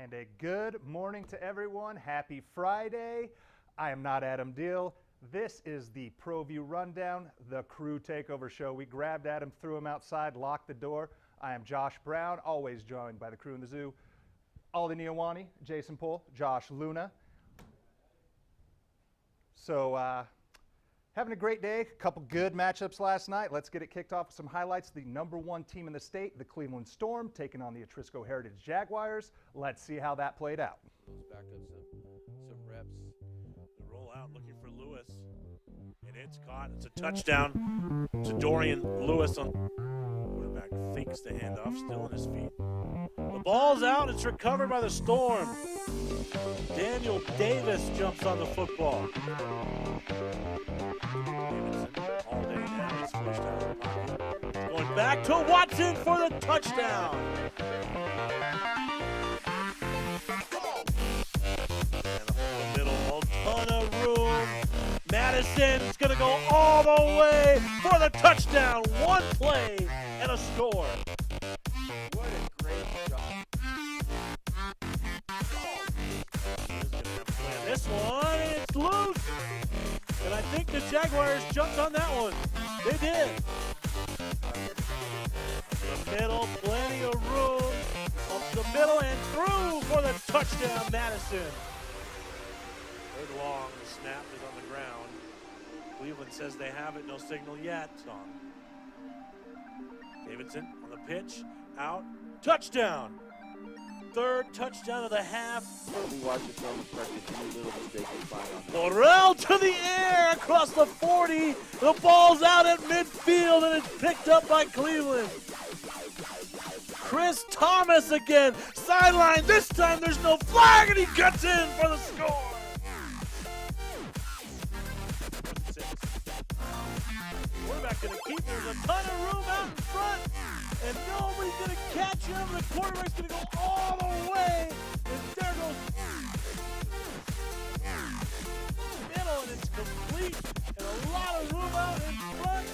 And a good morning to everyone. Happy Friday. I am not Adam Deal. This is the ProView Rundown, the Crew Takeover show. We grabbed Adam, threw him outside, locked the door. I am Josh Brown, always joined by the crew in the zoo. Alden Ioane, Jason Pohl, Josh Luna. So having a great day, a couple good matchups last night. Let's get it kicked off with some highlights. The #1 team in the state, the Cleveland Storm, taking on the Atrisco Heritage Jaguars. Let's see how that played out. Back up some reps. The roll out looking for Lewis. And it's caught. It's a touchdown to Dorian Lewis. Quarterback fakes the handoff, still on his feet. The ball's out. It's recovered by the Storm. Daniel Davis jumps on the football. Davidson all day now. He's pushed out of the pocket. Going back to Watson for the touchdown. And the middle, a ton of room. Madison's going to go all the way for the touchdown. One play and a score. What a great shot. This one, it's loose. And I think the Jaguars jumped on that one. They did. The middle, plenty of room. Up the middle and through for the touchdown, Madison. Third long, the snap is on the ground. Cleveland says they have it, no signal yet. Davidson on the pitch, out, touchdown. Third touchdown of the half. We watch the film and correct a few little mistakes we find on Morrell to the air across the 40. The ball's out at midfield and it's picked up by Cleveland. Chris Thomas again, sideline. This time there's no flag and he cuts in for the score. Quarterback gonna keep. There's a ton of room out in front, and nobody's gonna catch him. The quarterback's gonna go all the way, and there goes middle, and it's complete, and a lot of room out in front.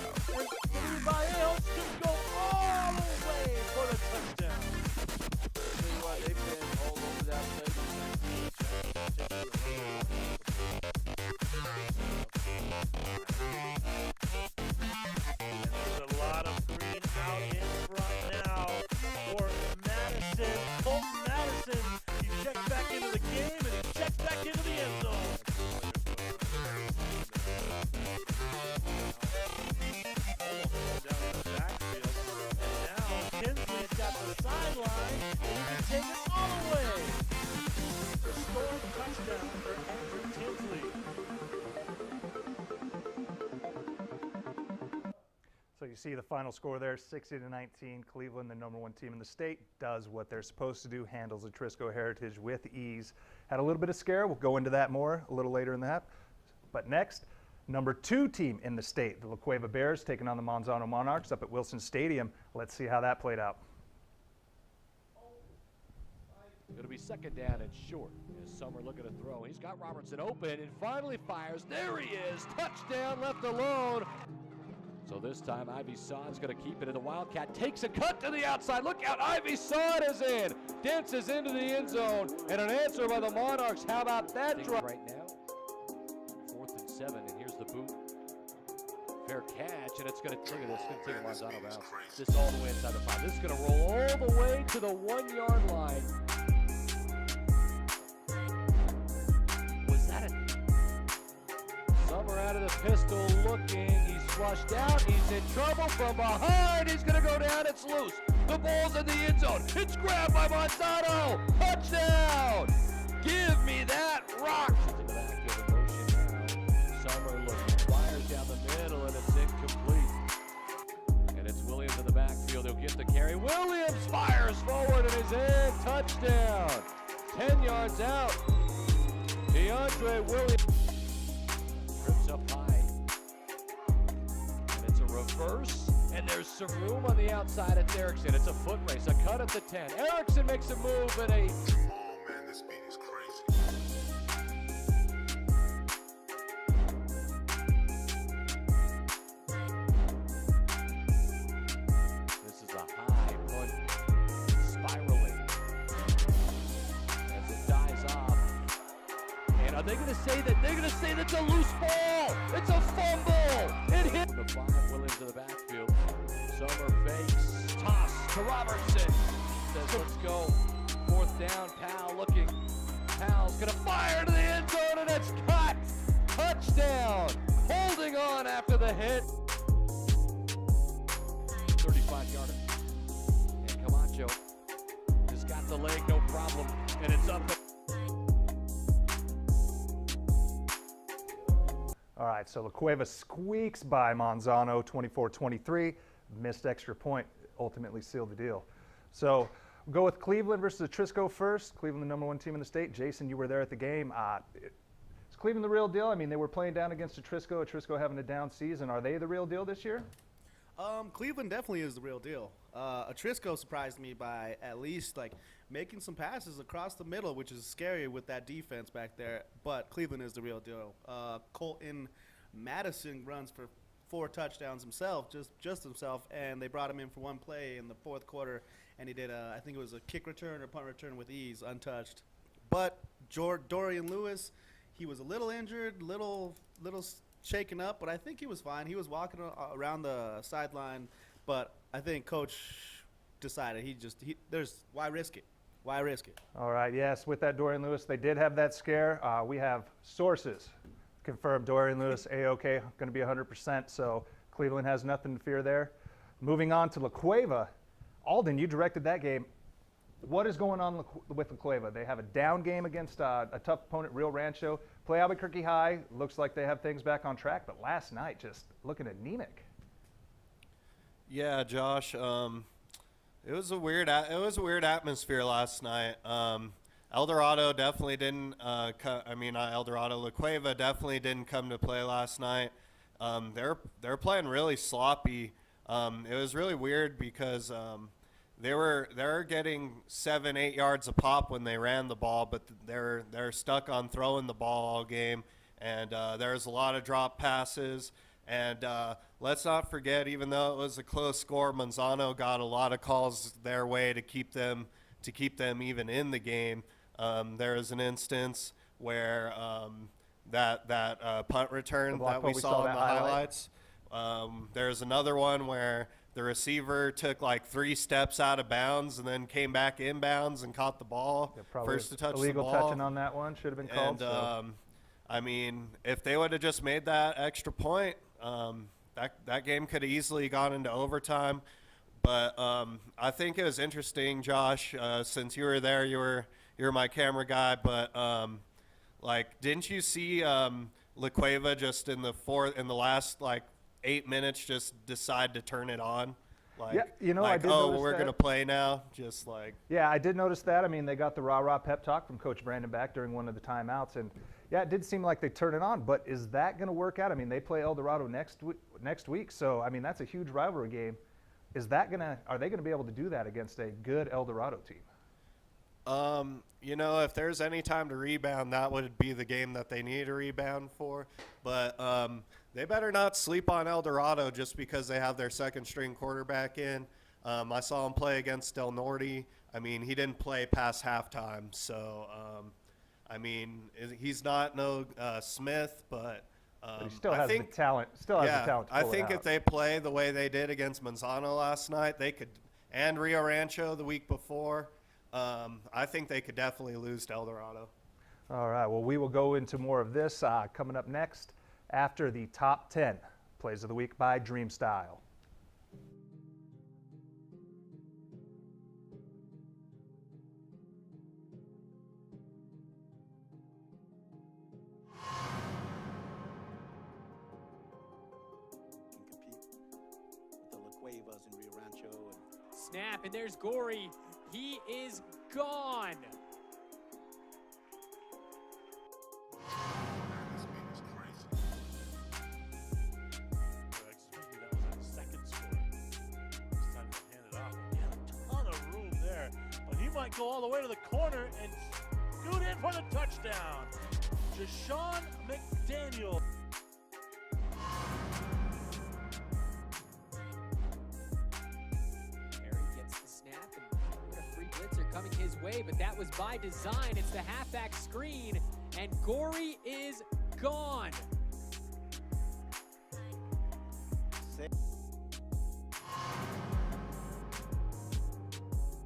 And Vallejo's gonna go all the way for the touchdown. Tell you what, they've been all over that place. There's a lot of green out in front now for Madison. Colton Madison, he checks back into the game and he checks back into the end zone. Almost down in the backfield. And now Kinsley's got the sideline and he can take it all the way. The Storm touchdown for Andrew Tinsley. So you see the final score there, 60-19. Cleveland, the #1 team in the state, does what they're supposed to do, handles Atrisco Heritage with ease. Had a little bit of scare. We'll go into that more a little later in the half. But next, #2 team in the state, the La Cueva Bears, taking on the Monzano Monarchs up at Wilson Stadium. Let's see how that played out. Going to be second down and short. As Summer looking to throw. He's got Robertson open and finally fires. There he is. Touchdown, left alone. So this time, Ivy Sod's going to keep it, and the Wildcat takes a cut to the outside. Look out, Ivy Sod is in. Dances into the end zone, and an answer by the Monarchs. How about that drop? Right now, 4th and 7, and here's the boot. Fair catch, and it's going to take a Monzano bounce. This all the way inside the 5. This is going to roll all the way to the 1-yard line. Was that it? Summer out of the pistol looking. He's flushed out. He's in trouble from behind. He's going to go down. It's loose. The ball's in the end zone. It's grabbed by Monzano. Touchdown. Give me that rock. In the backfield in motion now. Summer looking. Fires down the middle, and it's incomplete. And it's Williams in the backfield. He'll get the carry. Williams fires forward and is in. Touchdown. 10 yards out. DeAndre Williams. Trips up high. And it's a reverse. And there's some room on the outside at Erickson. It's a foot race. A cut at the 10. Erickson makes a move and a... Oh man, this beat is crazy. This is a high punt. Spiraling. Are they gonna say that? They're gonna say that's a loose ball. It's a fumble. It hit. The 5 will into the backfield. Summer fakes. Toss to Robertson. Says let's go. 4th down. Powell looking. Powell's gonna fire to the end zone and it's caught. Touchdown. Holding on after the hit. 35-yarder. And Camacho has got the leg, no problem. And it's up. All right, so La Cueva squeaks by Manzano 24-23. Missed extra point, ultimately sealed the deal. So we'll go with Cleveland versus Atrisco first. Cleveland, the #1 team in the state. Jason, you were there at the game. Is Cleveland the real deal? I mean, they were playing down against Atrisco. Atrisco having a down season. Are they the real deal this year? Cleveland definitely is the real deal. Atrisco surprised me by at least making some passes across the middle, which is scary with that defense back there. But Cleveland is the real deal. Colton Madison runs for 4 touchdowns himself, just himself, and they brought him in for 1 play in the 4th quarter, and he did I think it was a kick return or punt return with ease, untouched. But Dorian Lewis, he was a little injured, little shaken up, but I think he was fine. He was walking around the sideline, but I think coach decided why risk it? Why risk it? All right, yes, with that Dorian Lewis, they did have that scare. We have sources confirmed Dorian Lewis A-OK, going to be 100%, so Cleveland has nothing to fear there. Moving on to La Cueva. Alden, you directed that game. What is going on with La Cueva? They have a down game against a tough opponent, Rio Rancho. Play Albuquerque High. Looks like they have things back on track, but last night just looking anemic. Yeah, Josh. It was a weird atmosphere last night. El Dorado definitely didn't. Not El Dorado. La Cueva definitely didn't come to play last night. They're playing really sloppy. It was really weird because they were getting 7-8 yards a pop when they ran the ball, but they're stuck on throwing the ball all game, and there's a lot of drop passes. And let's not forget, even though it was a close score, Manzano got a lot of calls their way to keep them even in the game. There was an instance where that punt return that we saw in the highlights. There's another one where the receiver took 3 steps out of bounds and then came back inbounds and caught the ball. Yeah, first to touch the illegal ball. touching on that one should have been called. And if they would have just made that extra point, that game could have easily gone into overtime. But I think it was interesting, Josh, since you were there, you're my camera guy. But didn't you see La Cueva just in the last 8 minutes just decide to turn it on? Yeah, I did notice we're that. going to play now, Yeah, I did notice that. I mean, they got the rah-rah pep talk from Coach Brandon back during one of the timeouts, and yeah, it did seem like they turned it on, but is that going to work out? I mean, they play El Dorado next week, so I mean, that's a huge rivalry game. Are they going to be able to do that against a good El Dorado team? If there's any time to rebound, that would be the game that they need a rebound for. But they better not sleep on El Dorado just because they have their second-string quarterback in. I saw him play against Del Norte. I mean, he didn't play past halftime. So, he's not no Smith, but he still has the talent. Still has the talent to I pull it think out. if they play the way they did against Manzano last night, they could, and Rio Rancho the week before, I think they could definitely lose to El Dorado. All right, well, we will go into more of this coming up next after the top 10 plays of the week by Dream Style. Snap, and there's Gory. He is gone. This beat is crazy. Excuse me, that was a second score. It's time to hand it off. Yeah, a ton of room there, but he might go all the way to the corner and scoot in for the touchdown. Jashawn McDaniel. Coming his way, but that was by design. It's the halfback screen, and Gory is gone.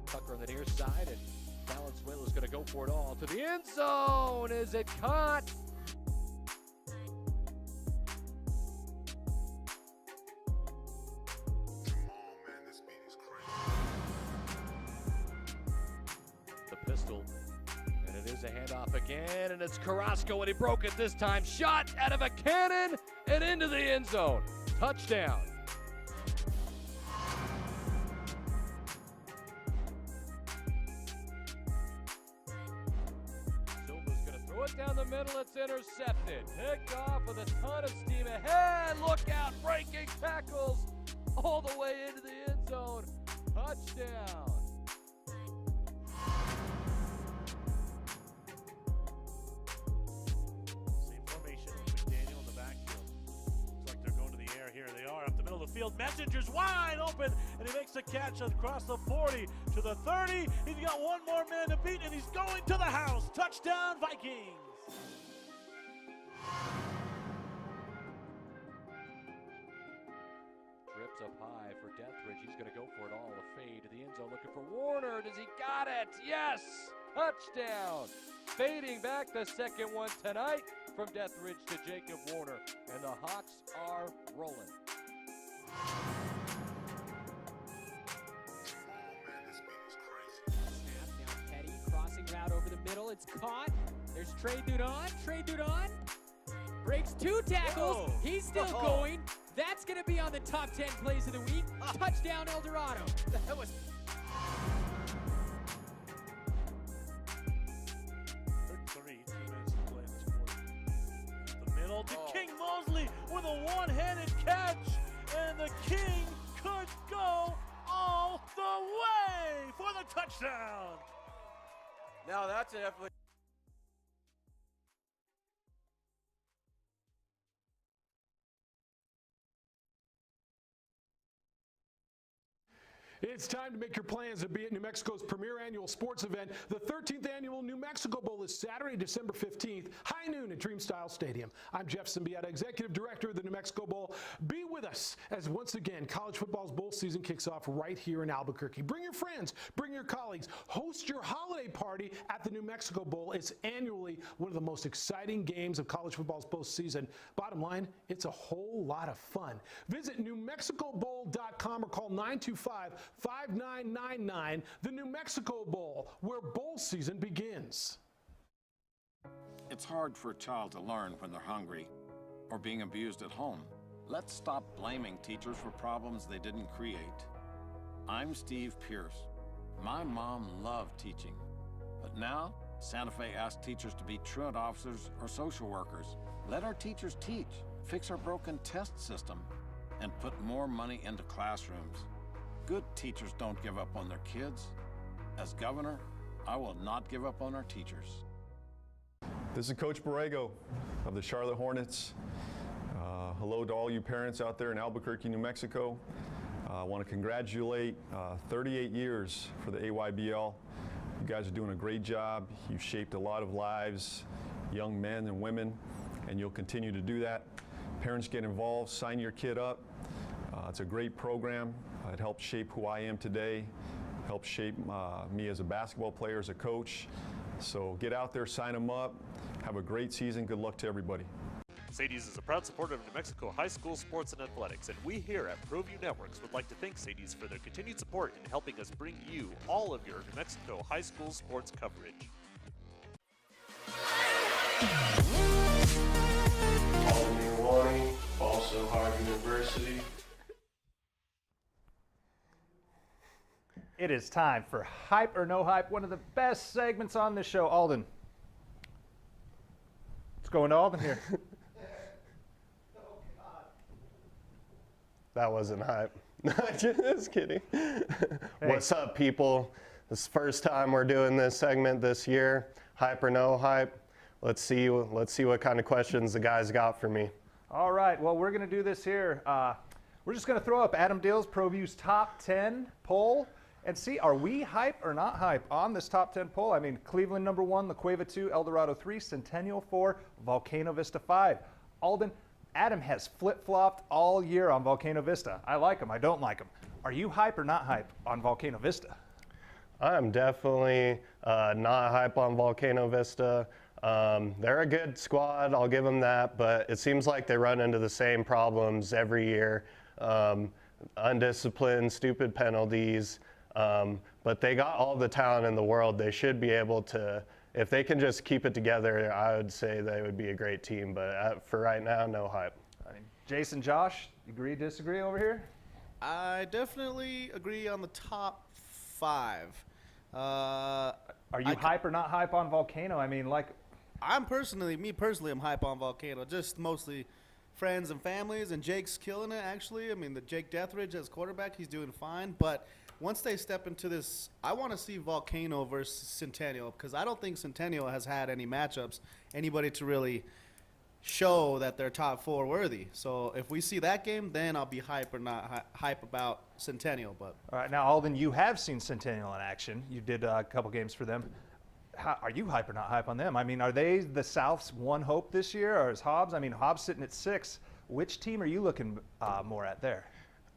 Tucker on the near side, and Valenzuela's going to go for it all to the end zone. Is it caught? The pistol, and it is a handoff again, and it's Carrasco, and he broke it this time. Shot out of a cannon and into the end zone. Touchdown. Down the middle, it's intercepted. Picked off with a ton of steam ahead. Look out, breaking tackles all the way into the end zone. Touchdown. Same formation, McDaniel in the backfield. Looks like they're going to the air here. They are up the middle of the field. Messenger's wide open, and he makes the catch across the 40 to the 30. He's got one more man to beat, and he's going to the house. Touchdown, Vikings. Trips up high for Deathridge. He's going to go for it all. A fade to the end zone, looking for Warner. Does he got it? Yes! Touchdown! Fading back the second one tonight from Deathridge to Jacob Warner. And the Hawks are rolling. Snap, now Petty, crossing route over the middle. It's caught. There's Trey Dudon. Breaks 2 tackles. Whoa. He's still going. That's going to be on the top 10 plays of the week. Touchdown, El Dorado. That was 33, 2 minutes to play in this quarter. The middle to King Mosley with a one-handed catch, and the King could go all the way for the touchdown. Now that's definitely. It's time to make your plans to be at New Mexico's premier annual sports event. The 13th annual New Mexico Bowl is Saturday, December 15th, high noon at Dreamstyle Stadium. I'm Jeff Symbieta, Executive Director of the New Mexico Bowl. Be with us as once again college football's bowl season kicks off right here in Albuquerque. Bring your friends, bring your colleagues, host your holiday party at the New Mexico Bowl. It's annually one of the most exciting games of college football's postseason. Bottom line, it's a whole lot of fun. Visit NewMexicoBowl.com or call 925-5999, the New Mexico Bowl, where bowl season begins. It's hard for a child to learn when they're hungry or being abused at home. Let's stop blaming teachers for problems they didn't create. I'm Steve Pierce. My mom loved teaching, but now Santa Fe asks teachers to be truant officers or social workers. Let our teachers teach, fix our broken test system, and put more money into classrooms. Good teachers don't give up on their kids. As governor, I will not give up on our teachers. This is Coach Borrego of the Charlotte Hornets. Hello to all you parents out there in Albuquerque, New Mexico. I want to congratulate 38 years for the AYBL. You guys are doing a great job. You've shaped a lot of lives, young men and women, and you'll continue to do that. Parents, get involved, sign your kid up. It's a great program. It helped shape who I am today, helped shape me as a basketball player, as a coach. So get out there, sign them up. Have a great season. Good luck to everybody. Sadie's is a proud supporter of New Mexico high school sports and athletics, and we here at ProView Networks would like to thank Sadie's for their continued support in helping us bring you all of your New Mexico high school sports coverage. Alden Ioane, also Harvard University. It is time for Hype or No Hype, one of the best segments on this show. Alden. What's going to Alden here? That wasn't hype. Just kidding. Hey. What's up, people? This is the first time we're doing this segment this year. Hype or no hype? Let's see what kind of questions the guys got for me. All right. Well, we're going to do this here. We're just going to throw up Adam Dill's ProView's top 10 poll, And see, are we hype or not hype on this top 10 poll? I mean, Cleveland number 1, La Cueva 2, El Dorado 3, Centennial 4, Volcano Vista 5. Alden, Adam has flip-flopped all year on Volcano Vista. I like him. I don't like him. Are you hype or not hype on Volcano Vista? I'm definitely not hype on Volcano Vista. They're a good squad, I'll give them that, but it seems like they run into the same problems every year. Undisciplined, stupid penalties. But they got all the talent in the world. They should be able to, if they can just keep it together, I would say they would be a great team. But for right now, no hype. Jason, Josh, agree, disagree over here? I definitely agree on the top 5. Are you hype or not hype on Volcano? I mean, like, I'm personally, I'm hype on Volcano. Just mostly friends and families, and Jake's killing it, actually. I mean, the Jake Deathridge as quarterback, he's doing fine. But once they step into this, I want to see Volcano versus Centennial, because I don't think Centennial has had any matchups, anybody to really show that they're top 4 worthy. So if we see that game, then I'll be hype or not hype about Centennial. But all right, now Alden, you have seen Centennial in action. You did a couple games for them. Are you hype or not hype on them? I mean, are they the South's one hope this year, or is Hobbs? I mean, Hobbs sitting at 6. Which team are you looking more at there?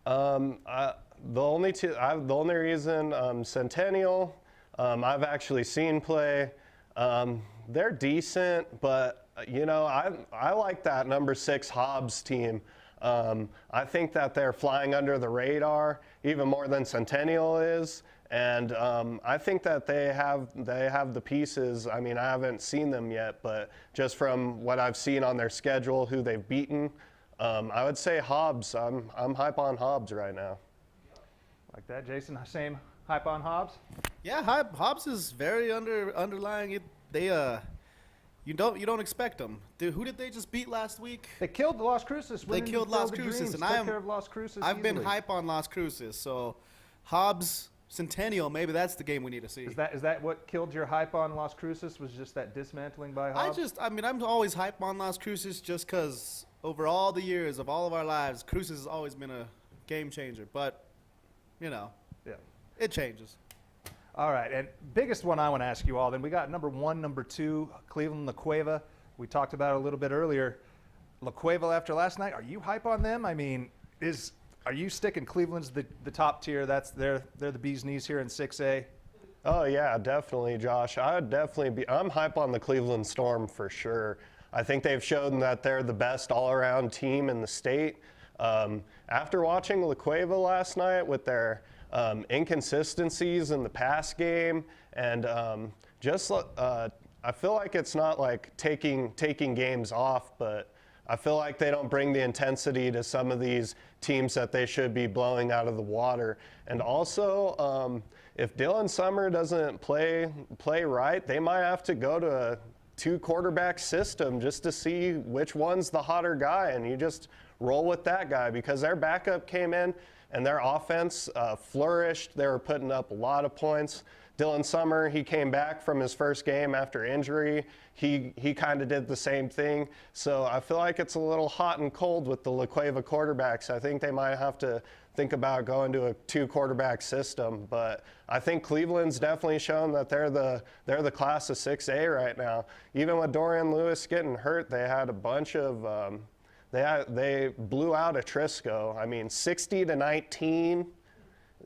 The only reason Centennial, I've actually seen play. They're decent, but you know, I like that number 6 Hobbs team. I think that they're flying under the radar even more than Centennial is, and I think that they have the pieces. I mean, I haven't seen them yet, but just from what I've seen on their schedule, who they've beaten, I would say Hobbs. I'm hype on Hobbs right now. Like that, Jason. Same hype on Hobbs. Yeah, Hobbs is very underlying it. You don't expect them. Dude, who did they just beat last week? They killed Las Cruces. They killed Las Cruces, and I've been hype on Las Cruces. So Hobbs, Centennial, maybe that's the game we need to see. Is that what killed your hype on Las Cruces? Was just that dismantling by Hobbs? I'm always hype on Las Cruces just because over all the years of all of our lives, Cruces has always been a game changer. But you know, yeah, it changes. All right, and biggest one I want to ask you all, then we got number 1, number 2, Cleveland La Cueva. We talked about it a little bit earlier. La Cueva after last night, are you hype on them? I mean, are you sticking Cleveland's the top tier? They're the bee's knees here in 6A? Oh yeah, definitely, Josh. I'm hype on the Cleveland Storm for sure. I think they've shown that they're the best all-around team in the state. After watching La Cueva last night with their inconsistencies in the pass game, and I feel like it's not like taking games off, but I feel like they don't bring the intensity to some of these teams that they should be blowing out of the water. And also, if Dylan Summer doesn't play right, they might have to go to a 2-quarterback system just to see which one's the hotter guy, and you just roll with that guy, because their backup came in and their offense flourished. They were putting up a lot of points. Dylan Summer, he came back from his first game after injury. He kind of did the same thing. So I feel like it's a little hot and cold with the La Cueva quarterbacks. I think they might have to think about going to a 2-quarterback system. But I think Cleveland's definitely shown that they're the class of 6A right now. Even with Dorian Lewis getting hurt, they had a bunch of they blew out Atrisco. I mean, 60-19.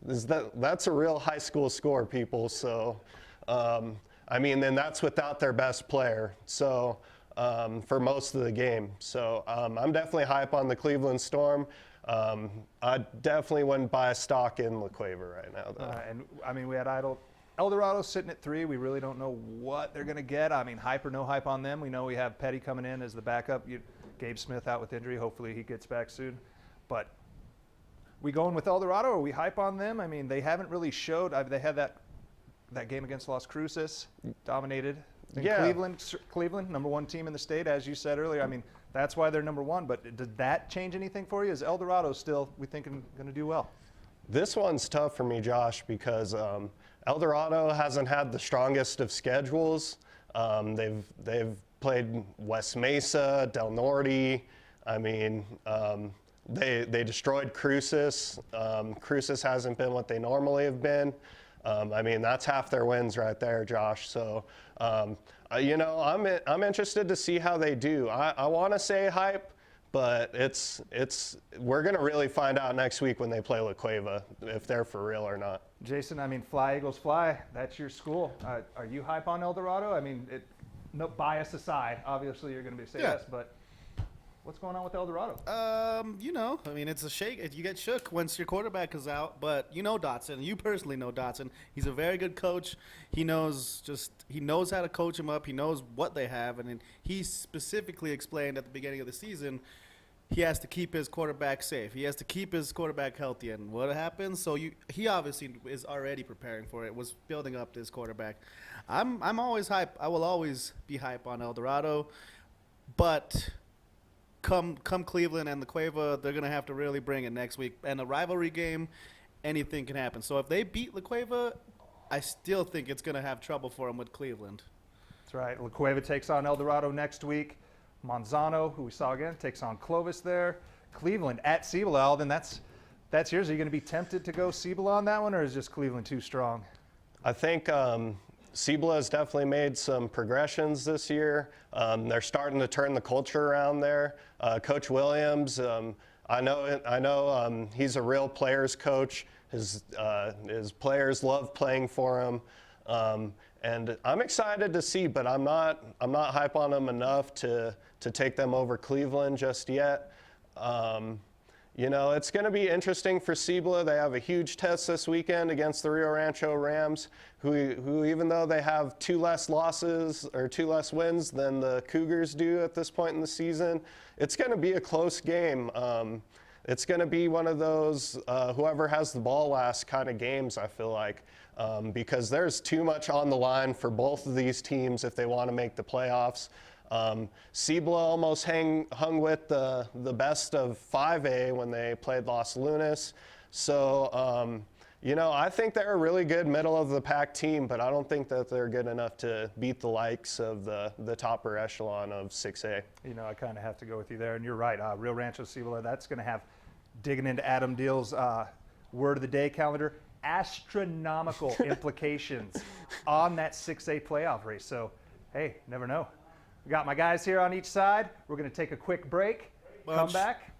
That's a real high school score, people. So, I mean, then that's without their best player. So, for most of the game. So, I'm definitely hype on the Cleveland Storm. I definitely wouldn't buy a stock in La Cueva right now, though. And I mean, we had El Dorado sitting at 3. We really don't know what they're going to get. I mean, hype or no hype on them. We know we have Petty coming in as the backup. Gabe Smith out with injury. Hopefully he gets back soon. But we going with El Dorado? Are we hype on them? I mean, they haven't really showed. They had that game against Las Cruces, dominated. Yeah. Cleveland, number 1 team in the state, as you said earlier. I mean, that's why they're number 1. But did that change anything for you? Is El Dorado still, we think, going to do well? This one's tough for me, Josh, because El Dorado hasn't had the strongest of schedules. They've played West Mesa, Del Norte. I mean, They destroyed Cruces. Cruces hasn't been what they normally have been. I mean, that's half their wins right there, Josh. So, you know, I'm interested to see how they do. I want to say hype, but we're going to really find out next week when they play La Cueva if they're for real or not. Jason, I mean, fly, Eagles, fly. That's your school. Are you hype on El Dorado? I mean, no bias aside, obviously you're going to be saying yes, but what's going on with El Dorado? You know, I mean, it's a shake. You get shook once your quarterback is out, but you know Dotson. You personally know Dotson. He's a very good coach. He knows how to coach him up. He knows what they have, and then he specifically explained at the beginning of the season he has to keep his quarterback safe. He has to keep his quarterback healthy. And what happens? So he obviously is already preparing for it, was building up this quarterback. I'm always hype. I will always be hype on El Dorado. But come Cleveland and La Cueva, they're going to have to really bring it next week. And a rivalry game, anything can happen. So if they beat La Cueva, I still think it's going to have trouble for them with Cleveland. That's right. La Cueva takes on El Dorado next week. Monzano, who we saw again, takes on Clovis there. Cleveland at Cibola. Alden, that's yours. Are you going to be tempted to go Cibola on that one, or is just Cleveland too strong? I think Cibola has definitely made some progressions this year. They're starting to turn the culture around there. Coach Williams, I know he's a real players coach. His players love playing for him. And I'm excited to see, but I'm not hype on them enough to take them over Cleveland just yet. You know, it's going to be interesting for Cibola. They have a huge test this weekend against the Rio Rancho Rams, who even though they have 2 less losses or 2 less wins than the Cougars do at this point in the season, it's going to be a close game. It's going to be one of those whoever has the ball last kind of games, I feel like. Because there's too much on the line for both of these teams if they want to make the playoffs. Cibola almost hung with the best of 5A when they played Los Lunas. So, you know, I think they're a really good middle-of-the-pack team, but I don't think that they're good enough to beat the likes of the topper echelon of 6A. You know, I kind of have to go with you there, and you're right. Rio Rancho Cibola, that's going to have, digging into Adam Deal's word of the day calendar, astronomical implications on that 6A playoff race. So, hey, never know. We got my guys here on each side. We're going to take a quick break, come back,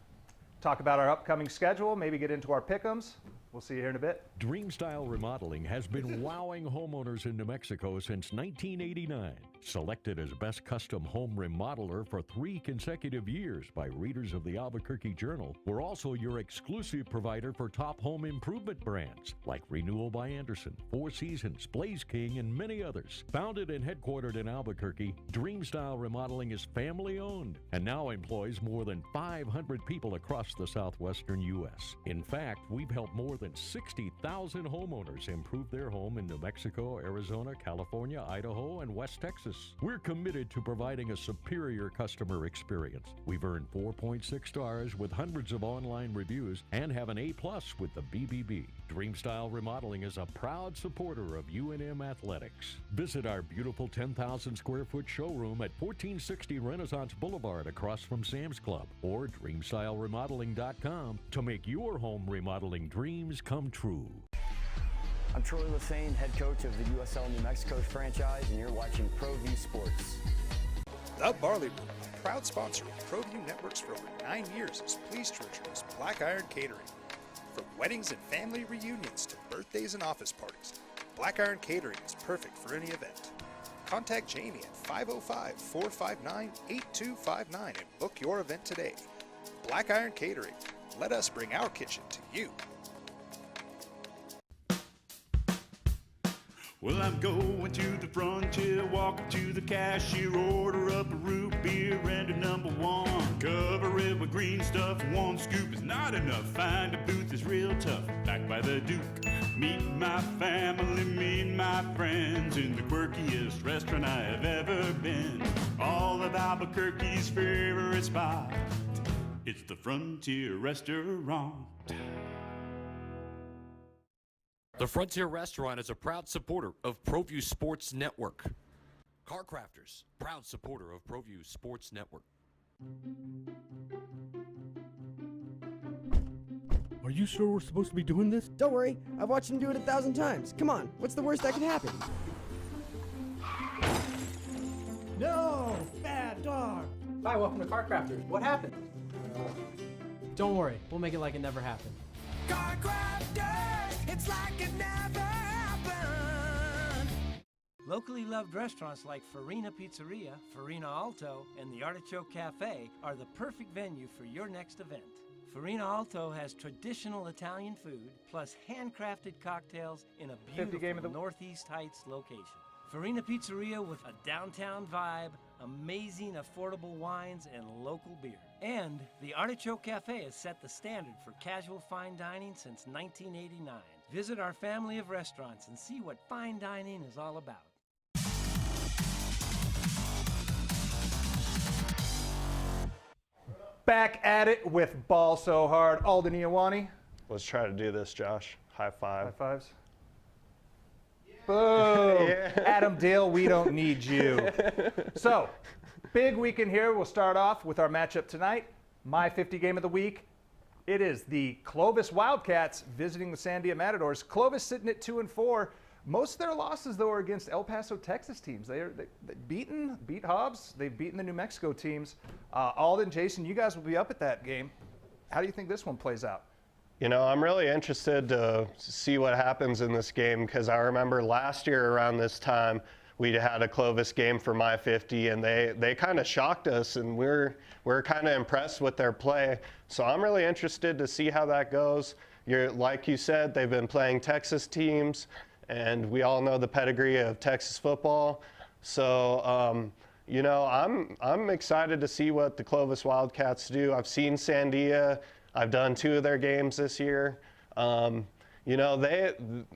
talk about our upcoming schedule, maybe get into our pick'ems. We'll see you here in a bit. Dreamstyle Remodeling has been wowing homeowners in New Mexico since 1989. Selected as Best Custom Home Remodeler for 3 consecutive years by readers of the Albuquerque Journal, we're also your exclusive provider for top home improvement brands like Renewal by Anderson, Four Seasons, Blaze King, and many others. Founded and headquartered in Albuquerque, Dreamstyle Remodeling is family-owned and now employs more than 500 people across the southwestern U.S. In fact, we've helped more than 60,000 homeowners improve their home in New Mexico, Arizona, California, Idaho, and West Texas. We're committed to providing a superior customer experience. We've earned 4.6 stars with hundreds of online reviews and have an A+ with the BBB. Dreamstyle Remodeling is a proud supporter of UNM Athletics. Visit our beautiful 10,000 square foot showroom at 1460 Renaissance Boulevard across from Sam's Club, or dreamstyleremodeling.com to make your home remodeling dreams come true. I'm Troy LaFane, head coach of the USL New Mexico franchise, and you're watching ProView Sports. The Barley Room, a proud sponsor of ProView Networks for over 9 years, is pleased to introduce Black Iron Catering. From weddings and family reunions to birthdays and office parties, Black Iron Catering is perfect for any event. Contact Jamie at 505-459-8259 and book your event today. Black Iron Catering. Let us bring our kitchen to you. Well, I'm going to the frontier, walk up to the cashier, order up a root beer and a #1. Cover it with green stuff, 1 scoop is not enough. Find a booth that's real tough, back by the Duke. Meet my family, meet my friends in the quirkiest restaurant I have ever been. All of Albuquerque's favorite spot, it's the Frontier Restaurant. The Frontier Restaurant is a proud supporter of ProView Sports Network. Car Crafters, proud supporter of ProView Sports Network. you sure we're supposed to be doing this? Don't worry, I've watched him do it 1,000 times. Come on, what's the worst that could happen? No! Bad dog! Hi, welcome to Car Crafters. What happened? Don't worry, we'll make it like it never happened. Car Crafters! It's like it never happened! Locally loved restaurants like Farina Pizzeria, Farina Alto, and the Artichoke Cafe are the perfect venue for your next event. Farina Alto has traditional Italian food, plus handcrafted cocktails in a beautiful Northeast Heights location. Farina Pizzeria with a downtown vibe, amazing affordable wines, and local beer. And the Artichoke Cafe has set the standard for casual fine dining since 1989. Visit our family of restaurants and see what fine dining is all about. Back at it with Ball So Hard. Alden Ioane. Let's try to do this, Josh. High five. High fives. Boom. Yeah. Adam Dale, we don't need you. So, big weekend here. We'll start off with our matchup tonight. My 50 game of the week. It is the Clovis Wildcats visiting the Sandia Matadors. Clovis sitting at 2-4. Most of their losses, though, are against El Paso, Texas teams. They beat Hobbs. They've beaten the New Mexico teams. Alden, Jason, you guys will be up at that game. How do you think this one plays out? You know, I'm really interested to see what happens in this game because I remember last year around this time we had a Clovis game for my 50 and they kind of shocked us and we're kind of impressed with their play. So I'm really interested to see how that goes. Like you said, they've been playing Texas teams and we all know the pedigree of Texas football. So, you know, I'm excited to see what the Clovis Wildcats do. I've seen Sandia. I've done 2 of their games this year. You know,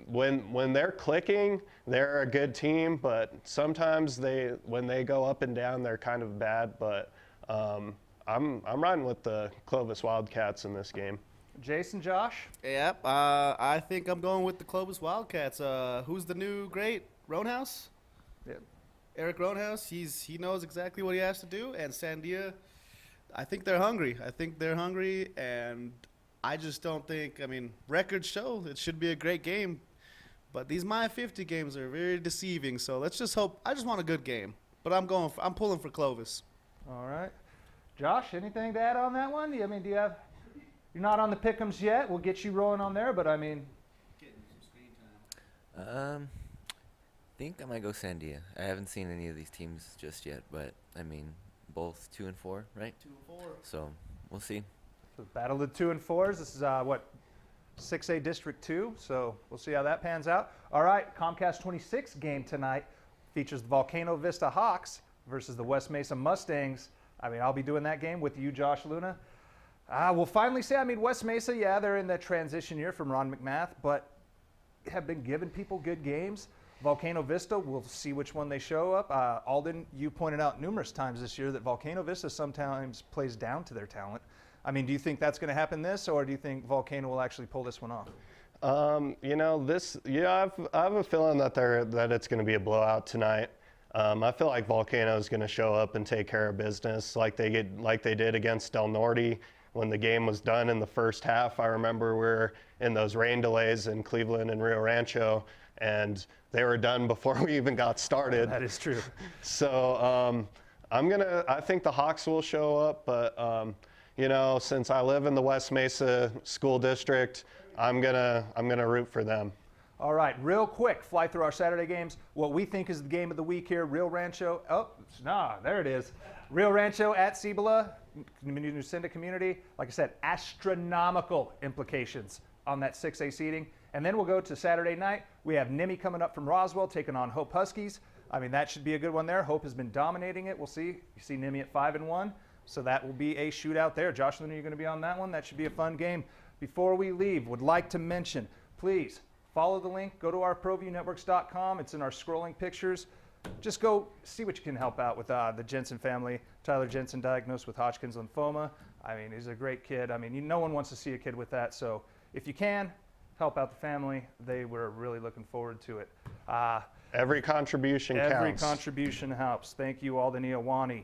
when they're clicking, they're a good team, but sometimes when they go up and down, they're kind of bad. But I'm riding with the Clovis Wildcats in this game. Jason, Josh? Yep, I think I'm going with the Clovis Wildcats. Who's the new great? Roanhouse? Yep. Eric Roanhouse. He knows exactly what he has to do, and Sandia, I think they're hungry. And I just don't think, I mean, records show it should be a great game, but these My 50 games are very deceiving, so let's just hope. I just want a good game, but I'm pulling for Clovis. All right. Josh, anything to add on that one? I mean, you're not on the pick'ems yet. We'll get you rolling on there, but I mean. I think I might go Sandia. I haven't seen any of these teams just yet, but I mean, both 2-4, right? 2-4. So we'll see. So battle of the 2-4s. This is 6A District 2. So we'll see how that pans out. All right, Comcast 26 game tonight features the Volcano Vista Hawks versus the West Mesa Mustangs. I mean, I'll be doing that game with you, Josh Luna. We'll finally say, I mean, West Mesa, yeah, they're in that transition year from Ron McMath, but have been giving people good games. Volcano Vista, we'll see which one they show up. Alden, you pointed out numerous times this year that Volcano Vista sometimes plays down to their talent. I mean, do you think that's going to happen this, or do you think Volcano will actually pull this one off? You know, I have a feeling that it's going to be a blowout tonight. I feel like Volcano is going to show up and take care of business like they did against Del Norte when the game was done in the first half. I remember we were in those rain delays in Cleveland and Rio Rancho, and they were done before we even got started. That is true. So I think the Hawks will show up, but you know, since I live in the West Mesa School District, I'm gonna root for them. All right, real quick, fly through our Saturday games. What we think is the game of the week here, Rio Rancho. There it is. Rio Rancho at Cibola, Nucinda community. Like I said, astronomical implications on that 6A seeding. And then we'll go to Saturday night. We have Nimi coming up from Roswell, taking on Hope Huskies. I mean, that should be a good one there. Hope has been dominating it. We'll see. You see Nimi at 5-1. So that will be a shootout there. Josh Luna, you're going to be on that one. That should be a fun game. Before we leave, would like to mention, please follow the link. Go to our ProViewNetworks.com. It's in our scrolling pictures. Just go see what you can help out with the Jensen family. Tyler Jensen diagnosed with Hodgkin's lymphoma. I mean, he's a great kid. I mean, no one wants to see a kid with that. So if you can, help out the family. They were really looking forward to it. Every contribution counts. Every contribution helps. Thank you, Alden Ioane.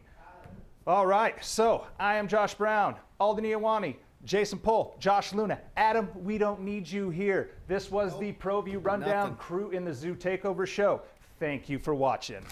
All right, so I am Josh Brown. Alden Ioane, Jason Pohl, Josh Luna, Adam, we don't need you here. This was the ProView Rundown Crew in the Zoo Takeover show. Thank you for watching.